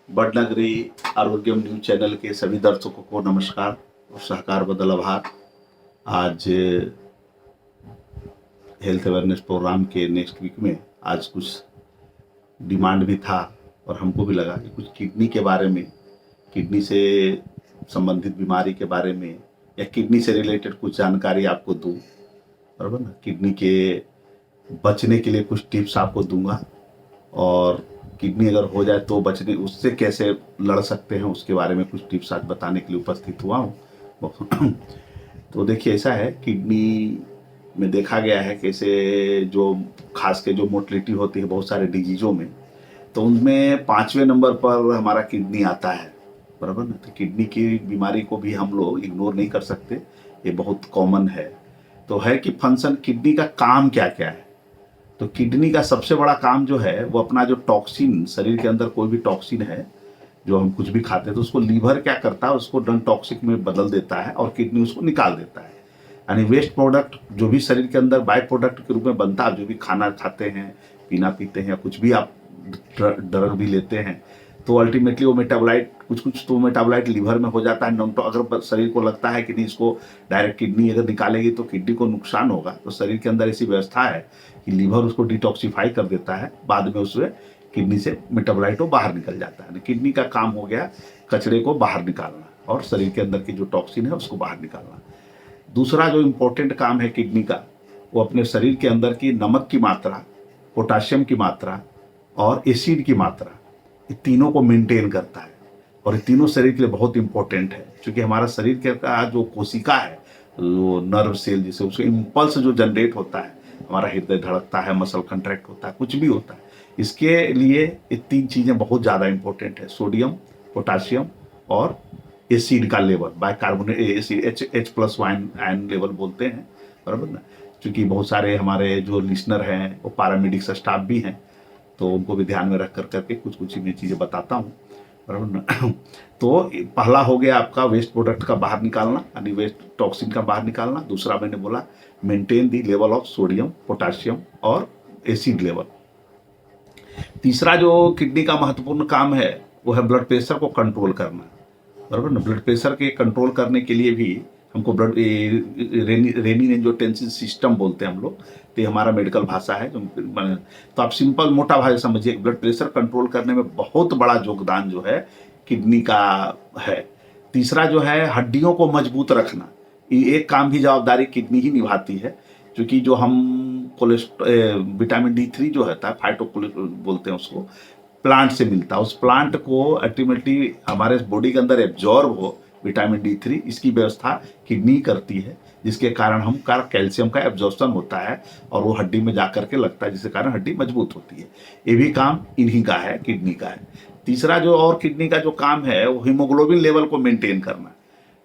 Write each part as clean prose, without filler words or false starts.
बडनगरी आरोग्यम news channel के सभी दर्शकों को नमस्कार और सहकार बदल आभार। आज हेल्थ अवेयरनेस प्रोग्राम के नेक्स्ट वीक में आज कुछ डिमांड भी था और हमको भी लगा कि कुछ किडनी के बारे में, किडनी से संबंधित बीमारी के बारे में या किडनी से रिलेटेड कुछ जानकारी आपको दूँ, बराबर ना। किडनी के बचने के लिए कुछ टिप्स आपको दूंगा और किडनी अगर हो जाए तो बचने उससे कैसे लड़ सकते हैं उसके बारे में कुछ टिप्स आज बताने के लिए उपस्थित हुआ हूँ। तो देखिए, ऐसा है, किडनी में देखा गया है कैसे जो खास के जो मोर्टलिटी होती है बहुत सारे डिजीज़ों में, तो उनमें 5वें नंबर पर हमारा किडनी आता है, बराबर ना। तो किडनी की बीमारी को भी हम लोग इग्नोर नहीं कर सकते, ये बहुत कॉमन है। तो है कि फंक्शन किडनी का काम क्या क्या है। तो किडनी का सबसे बड़ा काम जो है वो अपना जो टॉक्सिन, शरीर के अंदर कोई भी टॉक्सिन है जो हम कुछ भी खाते हैं तो उसको लीवर क्या करता है, उसको नॉन टॉक्सिक में बदल देता है और किडनी उसको निकाल देता है। यानी वेस्ट प्रोडक्ट जो भी शरीर के अंदर बाय प्रोडक्ट के रूप में बनता है, जो भी खाना खाते हैं, पीना पीते हैं या कुछ भी आप ड्रग भी लेते हैं, तो अल्टीमेटली वो मेटाबोलाइट कुछ तो मेटाबोलाइट लीवर में हो जाता है। नॉन अगर शरीर को लगता है कि नहीं इसको डायरेक्ट किडनी अगर निकालेगी तो किडनी को नुकसान होगा, तो शरीर के अंदर ऐसी व्यवस्था है कि लीवर उसको डिटॉक्सिफाई कर देता है, बाद में उसमें किडनी से मेटाबोलाइट वो बाहर निकल जाता है। किडनी का काम हो गया कचरे को बाहर निकालना और शरीर के अंदर की जो टॉक्सिन है उसको बाहर निकालना। दूसरा जो इम्पोर्टेंट काम है किडनी का, वो अपने शरीर के अंदर की नमक की मात्रा, पोटाशियम की मात्रा और एसिड की मात्रा, ये तीनों को मेंटेन करता है। और ये तीनों शरीर के लिए बहुत इंपॉर्टेंट है, क्योंकि हमारा शरीर के का जो कोशिका है, जो नर्व सेल जिसे उसके इम्पल्स जो जनरेट होता है, हमारा हृदय धड़कता है, मसल कंट्रैक्ट होता है, कुछ भी होता है, इसके लिए ये तीन चीज़ें बहुत ज़्यादा इंपॉर्टेंट है। सोडियम, पोटाशियम और एसिड का level, bicarbonate acid H+ ion level बोलते हैं, बराबर ना। क्योंकि बहुत सारे हमारे जो लिसनर हैं वो पैरामेडिक्स स्टाफ भी हैं, तो उनको भी ध्यान में रख करके कुछ मैं चीज़ें बताता हूँ, बराबर ना। तो पहला हो गया आपका वेस्ट प्रोडक्ट का बाहर निकालना, यानी वेस्ट टॉक्सिन का बाहर निकालना। दूसरा मैंने बोला maintain the level of sodium, potassium और एसिड लेवल। तीसरा जो किडनी का महत्वपूर्ण काम है वो है ब्लड प्रेशर को कंट्रोल करना, बराबर ना। ब्लड प्रेशर के कंट्रोल करने के लिए भी हमको ब्लड रेनिन एंजियोटेंसिन सिस्टम बोलते हैं हम लोग, तो ये हमारा मेडिकल भाषा है। तो आप सिंपल मोटा भाषा समझिए, ब्लड प्रेशर कंट्रोल करने में बहुत बड़ा योगदान जो है किडनी का है। तीसरा जो है हड्डियों को मजबूत रखना, ये एक काम भी जवाबदारी किडनी ही निभाती है, क्योंकि जो हम विटामिन D3 जो होता है, फाइटोकोलेस्ट्रॉल बोलते हैं उसको, प्लांट से मिलता है। उस प्लांट को अल्टीमेटली हमारे बॉडी के अंदर एब्जॉर्ब हो विटामिन D3, इसकी व्यवस्था किडनी करती है, जिसके कारण हम कैल्शियम का एब्जॉर्प्शन होता है और वो हड्डी में जा करके लगता है, जिसके कारण हड्डी मजबूत होती है। ये भी काम इन्हीं का है, किडनी का है। तीसरा जो और किडनी का जो काम है वो हीमोग्लोबिन लेवल को मेंटेन करना।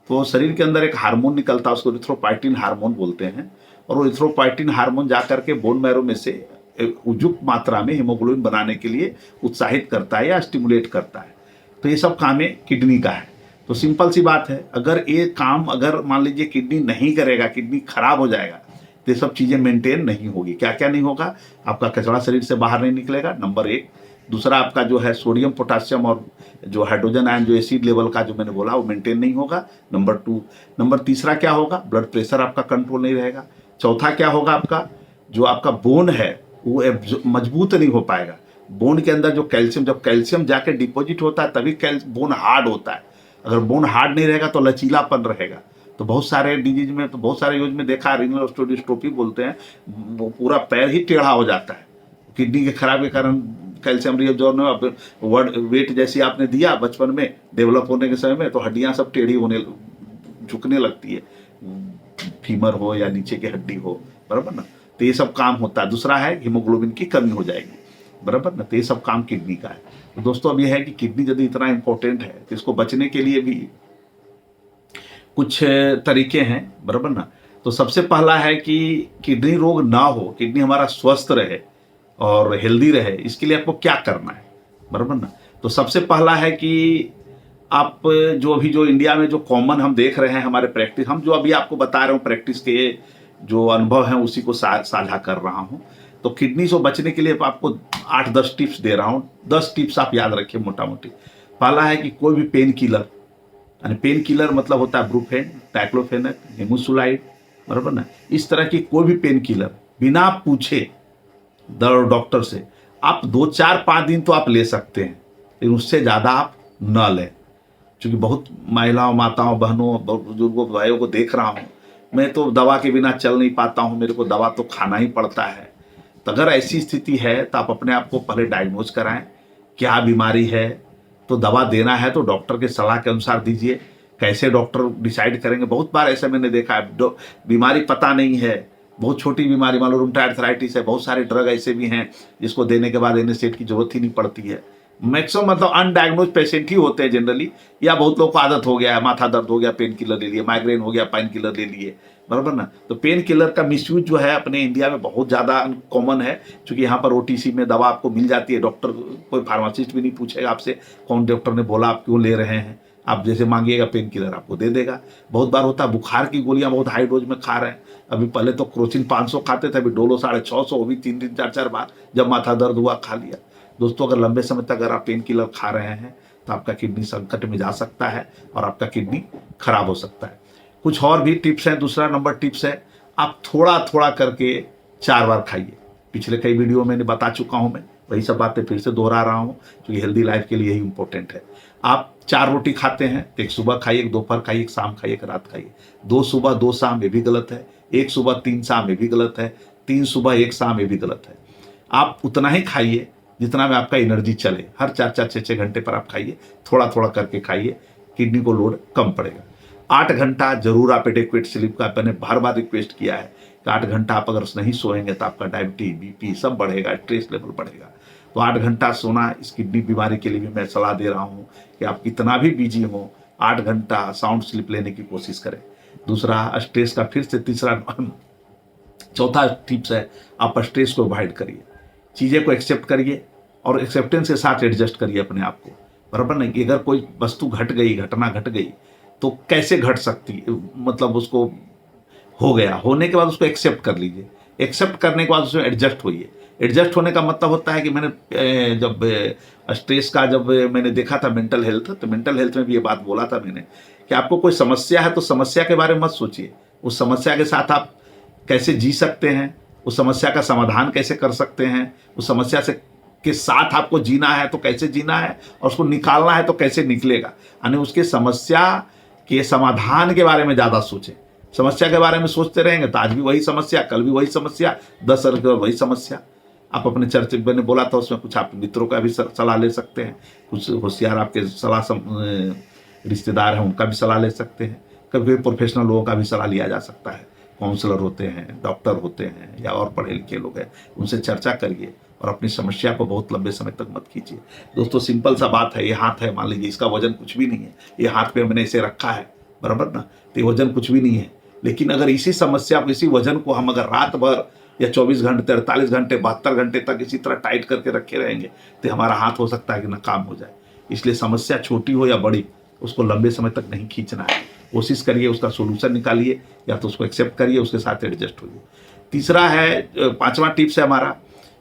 तो शरीर के अंदर एक हार्मोन निकलता है, उसको इरिथ्रोपोइटिन हार्मोन बोलते हैं, और वो इरिथ्रोपोइटिन हार्मोन जा करके बोन मैरो में से उपयुक्त मात्रा में हीमोग्लोबिन बनाने के लिए उत्साहित करता है या स्टिमुलेट करता है। तो ये सब काम है किडनी का है। तो सिंपल सी बात है, अगर ये काम अगर मान लीजिए किडनी नहीं करेगा, किडनी खराब हो जाएगा, तो ये सब चीज़ें मेंटेन नहीं होगी। क्या क्या नहीं होगा? आपका कचरा शरीर से बाहर नहीं निकलेगा, नंबर 1। दूसरा आपका जो है सोडियम, पोटाशियम और जो हाइड्रोजन आयन जो एसिड लेवल का जो मैंने बोला वो मेंटेन नहीं होगा, नंबर 2। नंबर तीसरा क्या होगा? ब्लड प्रेशर आपका कंट्रोल नहीं रहेगा। चौथा क्या होगा? आपका जो आपका बोन है वो मजबूत नहीं हो पाएगा। बोन के अंदर जो कैल्शियम, जब कैल्शियम जाके डिपॉजिट होता है तभी बोन हार्ड होता है। अगर बोन हार्ड नहीं रहेगा तो लचीलापन रहेगा। तो बहुत सारे डिजीज में, तो बहुत सारे यूज में देखा, रीनल ऑस्टियोडिस्ट्रोफी बोलते हैं, वो पूरा पैर ही टेढ़ा हो जाता है किडनी के खराब के कारण। कैल्शियम रीअब्जॉर्ब में वर्ड वेट जैसी आपने दिया बचपन में, डेवलप होने के समय में, तो हड्डियां सब टेढ़ी होने, झुकने लगती है, फीमर हो या नीचे की हड्डी हो, बराबर ना। तो ये सब काम होता है। दूसरा है हीमोग्लोबिन की कमी हो जाएगी, बराबर ना। तो ये सब काम किडनी का है। तो दोस्तों अब यह है कि किडनी यदि इतना इंपॉर्टेंट है तो इसको बचने के लिए भी कुछ तरीके हैं, बराबर ना। तो सबसे पहला है कि किडनी रोग ना हो, किडनी हमारा स्वस्थ रहे और हेल्दी रहे, इसके लिए आपको क्या करना है, बराबर ना। तो सबसे पहला है कि आप जो अभी जो इंडिया में जो कॉमन हम देख रहे हैं हमारे प्रैक्टिस, हम जो अभी आपको बता रहे हूँ प्रैक्टिस के जो अनुभव है उसी को साझा कर रहा हूँ। तो किडनी से बचने के लिए आपको 8-10 टिप्स दे रहा हूँ। 10 टिप्स आप याद रखिए मोटा मोटी। पहला है कि कोई भी पेन किलर, यानी पेन किलर मतलब होता है ब्रूफेन, टाइक्लोफेनेक, निमोसुलाइड, बराबर ना, इस तरह की कोई भी पेन किलर बिना पूछे डॉक्टर से आप 2-4-5 दिन तो आप ले सकते हैं, लेकिन उससे ज़्यादा आप न लें। क्योंकि बहुत महिलाओं, माताओं, बहनों, बुजुर्गों, भाइयों को देख रहा हूँ, मैं तो दवा के बिना चल नहीं पाता हूँ, मेरे को दवा तो खाना ही पड़ता है। तो अगर ऐसी स्थिति है तो आप अपने आप को पहले डायग्नोज कराएं, क्या बीमारी है। तो दवा देना है तो डॉक्टर के सलाह के अनुसार दीजिए। कैसे डॉक्टर डिसाइड करेंगे, बहुत बार ऐसा मैंने देखा है, बीमारी पता नहीं है, बहुत छोटी बीमारी, मान लो रूमेटॉइड आर्थराइटिस है, बहुत सारे ड्रग ऐसे भी हैं जिसको देने के बाद एनेस्थेट की जरूरत ही नहीं पड़ती है। मैक्सिमम मतलब अनडायग्नोज पेशेंट ही होते हैं जनरली, या बहुत लोगों को आदत हो गया है, माथा दर्द हो गया पेन किलर ले लिए, माइग्रेन हो गया पेन किलर ले लिए, बराबर ना। तो पेन किलर का मिसयूज जो है अपने इंडिया में बहुत ज़्यादा कॉमन है, क्योंकि यहाँ पर ओटीसी में दवा आपको मिल जाती है। डॉक्टर, कोई फार्मासिस्ट भी नहीं पूछेगा आपसे कौन डॉक्टर ने बोला आप क्यों ले रहे हैं, आप जैसे मांगिएगा पेन किलर आपको दे देगा। बहुत बार होता है बुखार की गोलियां बहुत हाई डोज में खा रहे हैं, अभी पहले तो क्रोसिन 500 खाते थे, अभी डोलो 650, वो भी 3 4 बार जब माथा दर्द हुआ खा लिया। दोस्तों, अगर लंबे समय तक अगर आप पेन किलर खा रहे हैं तो आपका किडनी संकट में जा सकता है और आपका किडनी खराब हो सकता है। कुछ और भी टिप्स हैं। दूसरा नंबर टिप्स है, आप थोड़ा थोड़ा करके 4 बार खाइए। पिछले कई वीडियो मैंने बता चुका हूं, मैं वही सब बातें फिर से दोहरा रहा हूं, क्योंकि हेल्दी लाइफ के लिए ही इंपॉर्टेंट है। आप 4 रोटी खाते हैं, एक सुबह खाइए, एक दोपहर खाइए, एक शाम खाइए, एक रात खाइए। 2 सुबह 2 शाम ये भी गलत है, 1 सुबह 3 शाम ये भी गलत है, 3 सुबह 1 शाम ये भी गलत है। आप उतना ही खाइए जितना में आपका एनर्जी चले। हर 4-4 6-6 घंटे पर आप खाइए, थोड़ा थोड़ा करके खाइए, किडनी को लोड कम पड़ेगा। 8 घंटा जरूर आप एडेक्वेट स्लीप का, मैंने बार बार रिक्वेस्ट किया है कि 8 घंटा आप अगर नहीं सोएंगे तो आपका डायबिटीज, बीपी सब बढ़ेगा, स्ट्रेस लेवल बढ़ेगा। तो 8 घंटा सोना इस किडनी बीमारी के लिए भी मैं सलाह दे रहा हूँ कि आप कितना भी बिजी हो, 8 घंटा साउंड स्लीप लेने की कोशिश करें। दूसरा, स्ट्रेस का फिर से चौथा टिप्स है, आप स्ट्रेस को अवॉइड करिए, चीज़ें को एक्सेप्ट करिए और एक्सेप्टेंस के साथ एडजस्ट करिए अपने आप को, बराबर नहीं। कि अगर कोई वस्तु घट गई, घटना घट गई तो कैसे घट सकती, मतलब उसको हो गया, होने के बाद उसको एक्सेप्ट कर लीजिए। एक्सेप्ट करने के बाद उसमें एडजस्ट होइए। एडजस्ट होने का मतलब होता है कि मैंने जब स्ट्रेस का जब मैंने देखा था मेंटल हेल्थ, तो मेंटल हेल्थ में भी ये बात बोला था मैंने कि आपको कोई समस्या है तो समस्या के बारे में मत सोचिए, उस समस्या के साथ आप कैसे जी सकते हैं, उस समस्या का समाधान कैसे कर सकते हैं, उस समस्या से के साथ आपको जीना है तो कैसे जीना है, और उसको निकालना है तो कैसे निकलेगा। यानी उसके समस्या के समाधान के बारे में ज़्यादा सोचें। समस्या के बारे में सोचते रहेंगे तो आज भी वही समस्या, कल भी वही समस्या, 10 साल के बाद वही समस्या। आप अपने चर्चा मैंने बोला था उसमें कुछ आप मित्रों का भी सलाह ले सकते हैं, कुछ होशियार आपके रिश्तेदार हैं उनका भी सलाह ले सकते हैं, कभी कभी प्रोफेशनल लोगों का भी सलाह लिया जा सकता है। काउंसलर होते हैं, डॉक्टर होते हैं, या और पढ़े लिखे लोग हैं, उनसे चर्चा करिए और अपनी समस्या को बहुत लंबे समय तक मत कीजिए। दोस्तों, सिंपल सा बात है, ये हाथ है, मान लीजिए इसका वजन कुछ भी नहीं है, ये हाथ पे मैंने इसे रखा है, बराबर ना, तो ये वजन कुछ भी नहीं है। लेकिन अगर इसी समस्या को, इसी वजन को हम अगर रात भर या 24 घंटे, 48 घंटे, 72 घंटे तक इसी तरह टाइट करके रखे रहेंगे तो हमारा हाथ हो सकता है कि नाकाम हो जाए। इसलिए समस्या छोटी हो या बड़ी, उसको लंबे समय तक नहीं खींचना है। कोशिश करिए, उसका सोल्यूशन निकालिए, या तो उसको एक्सेप्ट करिए, उसके साथ एडजस्ट होइए। तीसरा है, 5वां टिप्स है हमारा,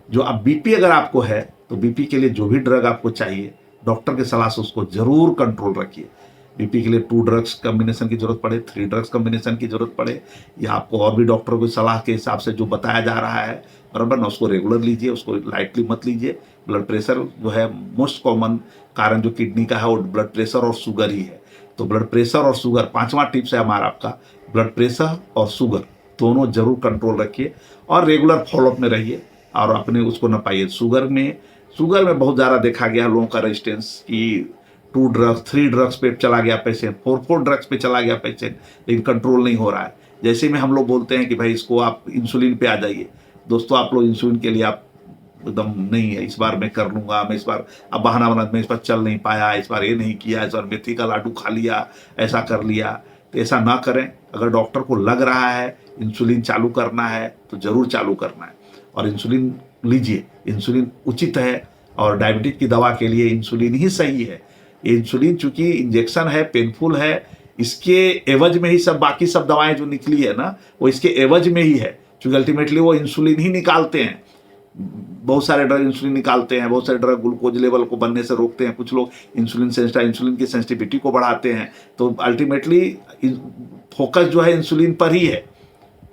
जो अब बीपी अगर आपको है तो बीपी के लिए जो भी ड्रग आपको चाहिए, डॉक्टर की सलाह से उसको जरूर कंट्रोल रखिए। बीपी के लिए 2 ड्रग्स कॉम्बिनेशन की जरूरत पड़े, 3 ड्रग्स कॉम्बिनेशन की जरूरत पड़े, या आपको और भी डॉक्टरों की सलाह के हिसाब से जो बताया जा रहा है, बराबर ना, उसको रेगुलर लीजिए, उसको लाइटली मत लीजिए। ब्लड प्रेशर जो है मोस्ट कॉमन कारण जो किडनी का है वो ब्लड प्रेशर और शुगर ही है। तो ब्लड प्रेशर और शुगर, 5वां टिप्स है हमारा आपका, ब्लड प्रेशर और शुगर दोनों जरूर कंट्रोल रखिए और रेगुलर फॉलोअप में रहिए और अपने उसको न पाइए। शुगर में बहुत ज़्यादा देखा गया लोगों का रेजिस्टेंस कि 2 ड्रग्स 3 ड्रग्स पे चला गया पेशेंट, 4 ड्रग्स पे चला गया पेशेंट, लेकिन कंट्रोल नहीं हो रहा है। जैसे में हम लोग बोलते हैं कि भाई इसको आप इंसुलिन पे आ जाइए, दोस्तों आप लोग इंसुलिन के लिए आप एकदम नहीं है, इस बार मैं कर लूँगा, मैं इस बार, अब बहाना बना, मैं इस बार चल नहीं पाया, इस बार ये नहीं किया, इस बार मेथी का लाडू खा लिया, ऐसा कर लिया। तो ऐसा ना करें। अगर डॉक्टर को लग रहा है इंसुलिन चालू करना है तो ज़रूर चालू करना है और इंसुलिन लीजिए। इंसुलिन उचित है और डायबिटीज की दवा के लिए इंसुलिन ही सही है। इंसुलिन चूंकि इंजेक्शन है, पेनफुल है, इसके एवज में ही सब बाकी सब दवाएं जो निकली है ना, वो इसके एवज में ही है, क्योंकि अल्टीमेटली वो इंसुलिन ही निकालते हैं। बहुत सारे ड्रग इंसुलिन निकालते हैं, बहुत सारे ड्रग ग्लूकोज लेवल को बनने से रोकते हैं, कुछ लोग इंसुलिन की सेंसिटिविटी को बढ़ाते हैं। तो अल्टीमेटली फोकस जो है इंसुलिन पर ही है,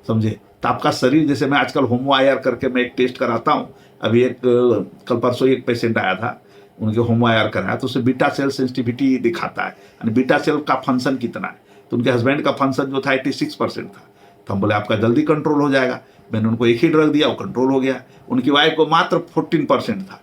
समझे। तो आपका शरीर, जैसे मैं आजकल होमो IR करके मैं एक टेस्ट कराता हूँ। अभी कल परसों एक पेशेंट आया था, उनके होमो IR कराया तो उसे बीटा सेल सेंसिटिविटी दिखाता है, यानी बीटा सेल का फंक्शन कितना है। तो उनके हस्बैंड का फंक्शन जो था 86% था। तो हम बोले आपका जल्दी कंट्रोल हो जाएगा। मैंने उनको एक ही ड्रग दिया, वो कंट्रोल हो गया। उनकी वाइफ को मात्र 14% था,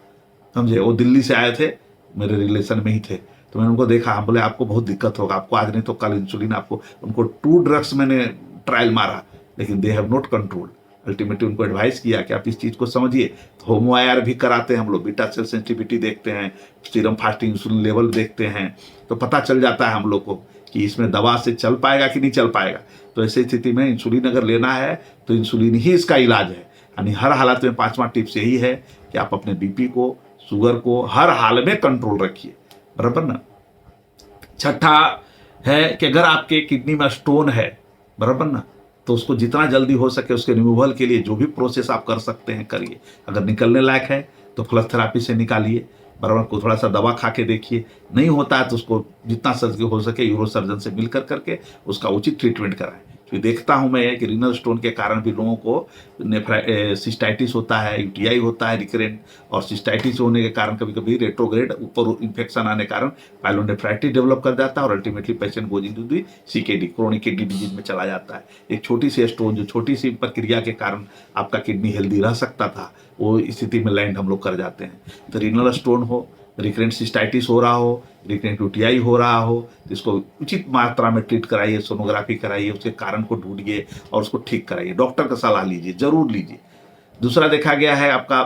समझे। वो दिल्ली से आए थे, मेरे रिलेशन में ही थे। तो मैंने उनको देखा, हम बोले आपको बहुत दिक्कत होगा, आपको आज नहीं तो कल इंसुलिन आपको। उनको 2 ड्रग्स मैंने ट्रायल मारा, लेकिन they have not control. Ultimately उनको एडवाइस किया कि आप इस चीज़ को समझिए। तो होमो IR भी कराते हैं हम लोग, बीटा सेल सेंसिटिविटी देखते हैं, सीरम फास्टिंग इंसुलिन लेवल देखते हैं, तो पता चल जाता है हम लोग को कि इसमें दवा से चल पाएगा कि नहीं चल पाएगा। तो ऐसी स्थिति में इंसुलिन अगर लेना है तो इंसुलिन ही इसका इलाज है। यानी हर हालत में 5वां टिप्स यही है कि आप अपने BP को, शुगर को हर हाल में कंट्रोल रखिए, बराबर ना। छठा है कि अगर आपके किडनी में स्टोन है, बराबर ना, तो उसको जितना जल्दी हो सके उसके रिमूवल के लिए जो भी प्रोसेस आप कर सकते हैं करिए। अगर निकलने लायक है तो फ्लश थेरापी से निकालिए, बराबर को थोड़ा सा दवा खा के देखिए। नहीं होता है तो उसको जितना सच हो सके यूरो सर्जन से मिल करके उसका उचित ट्रीटमेंट कराएं। क्योंकि देखता हूं मैं कि रीनल स्टोन के कारण भी लोगों को सिस्टाइटिस होता है, UTI होता है रिकरेंट, और सिस्टाइटिस होने के कारण कभी कभी रेट्रोग्रेड ऊपर इन्फेक्शन आने के कारण पाइलोनेफ्राइटिस डेवलप कर जाता है, और ultimately patient goes into the CKD, chronic kidney disease में चला जाता है। एक छोटी सी स्टोन जो छोटी सी प्रक्रिया के कारण आपका किडनी हेल्दी रह सकता था, वो स्थिति में लैंड हम लोग कर जाते हैं। तो रीनल स्टोन हो, रिकरेंट सिस्टाइटिस हो रहा हो, रिकरेंट UTI हो रहा हो, तो इसको उचित मात्रा में ट्रीट कराइए, सोनोग्राफी कराइए, उसके कारण को ढूंढिए और उसको ठीक कराइए। डॉक्टर का सलाह लीजिए, जरूर लीजिए। दूसरा देखा गया है आपका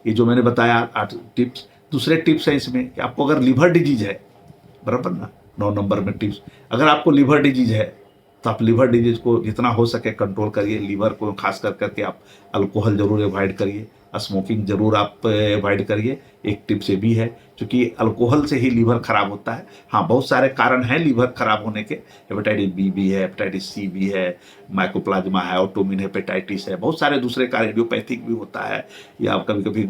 ये जो मैंने बताया 8 टिप्स, दूसरे टिप्स है इसमें कि आपको अगर लीवर डिजीज है, बराबर ना, 9 नंबर में टिप्स, अगर आपको लीवर डिजीज है तो आप लीवर डिजीज को जितना हो सके कंट्रोल करिए। लीवर को खास करके आप अल्कोहल जरूर अवॉइड करिए, स्मोकिंग जरूर आप अवॉइड करिए। एक टिप्स ये भी है, क्योंकि अल्कोहल से ही लीवर खराब होता है। हाँ, बहुत सारे कारण हैं लीवर खराब होने के, हेपेटाइटिस B भी है, हेपेटाइटिस C भी है, माइकोप्लाज्मा है, ऑटोमिन हेपेटाइटिस है, बहुत सारे दूसरे कारण, इडियोपैथिक भी होता है, या कभी कभी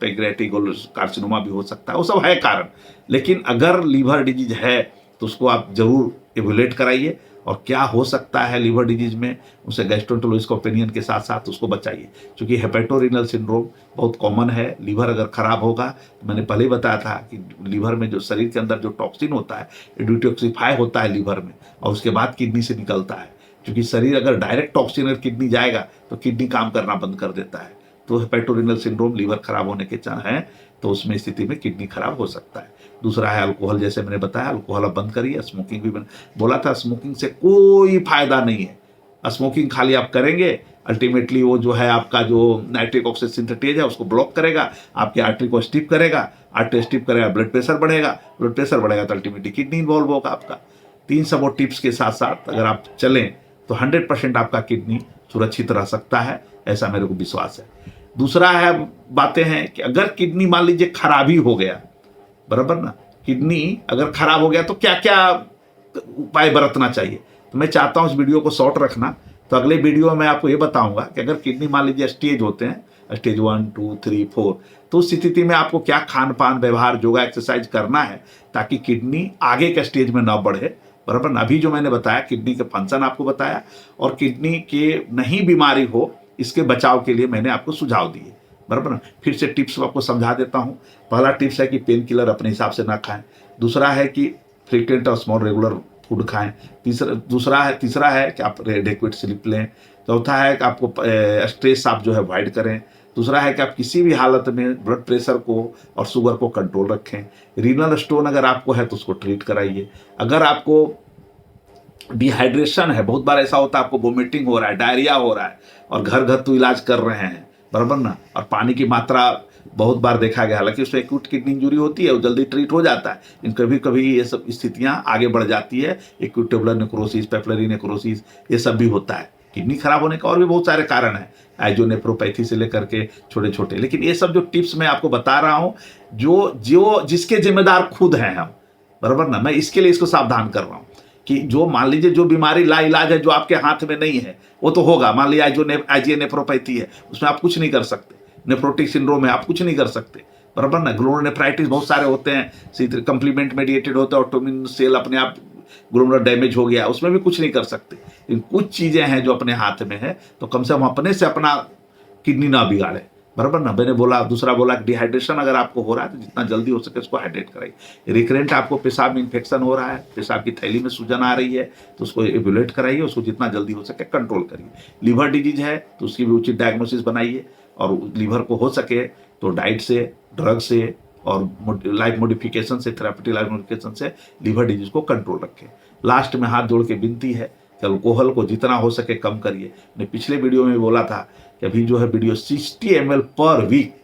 पैंक्रियाटिक कार्सिनोमा भी हो सकता है, वो सब है कारण। लेकिन अगर लीवर डिजीज है तो उसको आप जरूर इवेलुएट कराइए, और क्या हो सकता है लीवर डिजीज में, उसे गैस्ट्रोएंटेरोलॉजिस्ट का ओपिनियन के साथ साथ उसको बचाइए। क्योंकि हेपेटोरेनल सिंड्रोम बहुत कॉमन है। लीवर अगर खराब होगा, तो मैंने पहले ही बताया था कि लीवर में जो शरीर के अंदर जो टॉक्सिन होता है, डिटॉक्सिफाई होता है लीवर में, और उसके बाद किडनी से निकलता है। क्योंकि शरीर अगर डायरेक्ट टॉक्सिन अगर किडनी जाएगा तो किडनी काम करना बंद कर देता है। तो हेपेटोरेनल सिंड्रोम लीवर खराब होने के हैं, तो उसमें स्थिति में किडनी खराब हो सकता है। दूसरा है अल्कोहल, जैसे मैंने बताया अल्कोहल आप बंद करिए। स्मोकिंग भी बोला था, स्मोकिंग से कोई फायदा नहीं है। स्मोकिंग खाली आप करेंगे, अल्टीमेटली वो जो है आपका जो नाइट्रिक ऑक्साइड सिंथेटेज है उसको ब्लॉक करेगा, आपकी आर्टरी को स्टिफ करेगा, आर्टरी स्टिफ करेगा, ब्लड प्रेशर बढ़ेगा, ब्लड प्रेशर बढ़ेगा तो अल्टीमेटली किडनी इन्वॉल्व होगा आपका। 3 सब और टिप्स के साथ साथ अगर आप चलें तो 100% आपका किडनी सुरक्षित रह सकता है, ऐसा मेरे को विश्वास है। दूसरा है बातें हैं कि अगर किडनी मान लीजिए खराबी हो गया, बराबर ना, किडनी अगर खराब हो गया तो क्या क्या उपाय बरतना चाहिए। तो मैं चाहता हूं इस वीडियो को शॉर्ट रखना, तो अगले वीडियो में आपको ये बताऊंगा कि अगर किडनी मान लीजिए स्टेज होते हैं, स्टेज 1, 2, 3, 4, तो उस स्थिति में आपको क्या खान पान, व्यवहार, योगा, एक्सरसाइज करना है ताकि किडनी आगे के स्टेज में ना बढ़े, बराबर ना। अभी जो मैंने बताया किडनी के फंक्शन आपको बताया, और किडनी के नहीं बीमारी हो इसके बचाव के लिए मैंने आपको सुझाव दिए, बराबर ना। फिर से टिप्स आपको समझा देता हूँ। पहला टिप्स है कि पेन किलर अपने हिसाब से ना खाएं। दूसरा है कि फ्रीक्वेंट और स्मॉल रेगुलर फूड खाएं। तीसरा है कि आप एडेक्वेट स्लीप लें। चौथा है कि आपको स्ट्रेस आप जो है अवॉइड करें। दूसरा है कि आप किसी भी हालत में ब्लड प्रेशर को और शुगर को कंट्रोल रखें। रीनल स्टोन अगर आपको है तो उसको ट्रीट कराइए। अगर आपको डिहाइड्रेशन है, बहुत बार ऐसा होता है आपको वोमिटिंग हो रहा है, डायरिया हो रहा है, और घर घर तो इलाज कर रहे हैं, बराबर ना, और पानी की मात्रा बहुत बार देखा गया, हालांकि उसमें एक्यूट किडनी इंजरी होती है, वो जल्दी ट्रीट हो जाता है, लेकिन कभी कभी ये सब स्थितियां आगे बढ़ जाती है। Acute tubular necrosis, papillary necrosis, ये सब भी होता है। किडनी खराब होने का और भी बहुत सारे कारण हैं, आइजोनेफ्रोपैथी से लेकर के छोटे छोटे। लेकिन ये सब जो टिप्स मैं आपको बता रहा हूँ, जो जिसके जिम्मेदार खुद हैं हम, बराबर ना। मैं इसके लिए इसको सावधान कर रहा हूँ कि जो मान लीजिए जो बीमारी लाइलाज है, जो आपके हाथ में नहीं है, वो तो होगा। मान लीजिए जो आईजीए नेफ्रोपैथी है, उसमें आप कुछ नहीं कर सकते। नेफ्रोटिक सिंड्रोम है, आप कुछ नहीं कर सकते, बराबर ना। ग्लोमेरुलनेफ्राइटिस बहुत सारे होते हैं, कंप्लीमेंट मेडिएटेड होता है, ऑटोमिन सेल अपने आप ग्लोमेरुलर डैमेज हो गया, उसमें भी कुछ नहीं कर सकते। लेकिन कुछ चीजें हैं जो अपने हाथ में है, तो कम से कम अपने से अपना किडनी ना बिगाड़े, बराबर ना। मैंने बोला, दूसरा बोला कि डिहाइड्रेशन अगर आपको हो रहा है तो जितना जल्दी हो सके उसको हाइड्रेट कराइए। रिकरेंट आपको पेशाब में इन्फेक्शन हो रहा है, पेशाब की थैली में सूजन आ रही है, तो उसको एवुलेट कराइए, उसको जितना जल्दी हो सके कंट्रोल करिए। लीवर डिजीज है तो उसकी भी उचित डायग्नोसिस बनाइए, और लीवर को हो सके तो डाइट से, ड्रग से और लाइफ मॉडिफिकेशन से, थेरापेटिक लाइफ मॉडिफिकेशन से लीवर डिजीज को कंट्रोल रखें। लास्ट में हाथ जोड़ के विनती है कि अल्कोहल को जितना हो सके कम करिए। मैंने पिछले वीडियो में बोला था कि अभी जो है वीडियो 60 ml पर वीक,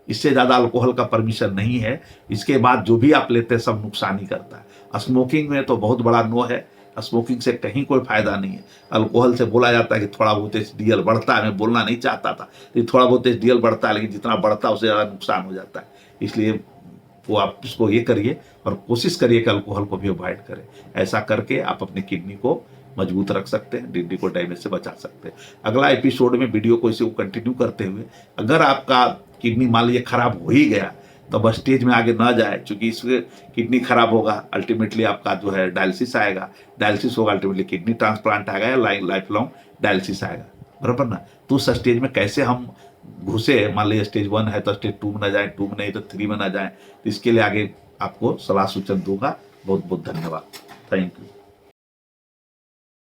इससे ज़्यादा अल्कोहल का परमिशन नहीं है। इसके बाद जो भी आप लेते हैं सब नुकसान ही करता है। स्मोकिंग में तो बहुत बड़ा नो है, स्मोकिंग से कहीं कोई फायदा नहीं है। अल्कोहल से बोला जाता है कि थोड़ा बहुत HDL बढ़ता है, मैं बोलना नहीं चाहता था, लेकिन थोड़ा बहुत HDL बढ़ता है, लेकिन जितना बढ़ता है उससे ज़्यादा नुकसान हो जाता है। इसलिए वो आप इसको ये करिए और कोशिश करिए कि अल्कोहल को भी अवॉइड करें। ऐसा करके आप अपनी किडनी को मजबूत रख सकते हैं, किडनी को डैमेज से बचा सकते हैं। अगला एपिसोड में वीडियो को इसे कंटिन्यू करते हुए, अगर आपका किडनी मान लीजिए खराब हो ही गया तो बस स्टेज में आगे ना जाए, क्योंकि इससे किडनी खराब होगा, अल्टीमेटली आपका जो है डायलिसिस आएगा, डायलिसिस होगा, अल्टीमेटली किडनी ट्रांसप्लांट आएगा या लाइफ लॉन्ग डायलिसिस आएगा, बराबर ना। तो उस स्टेज में कैसे हम घुसे, मान लीजिए स्टेज 1 है तो स्टेज 2 में ना जाए, 2 में नहीं तो 3 में ना जाए, तो इसके लिए आगे आपको सलाह सूचन दूंगा। बहुत बहुत धन्यवाद, थैंक यू।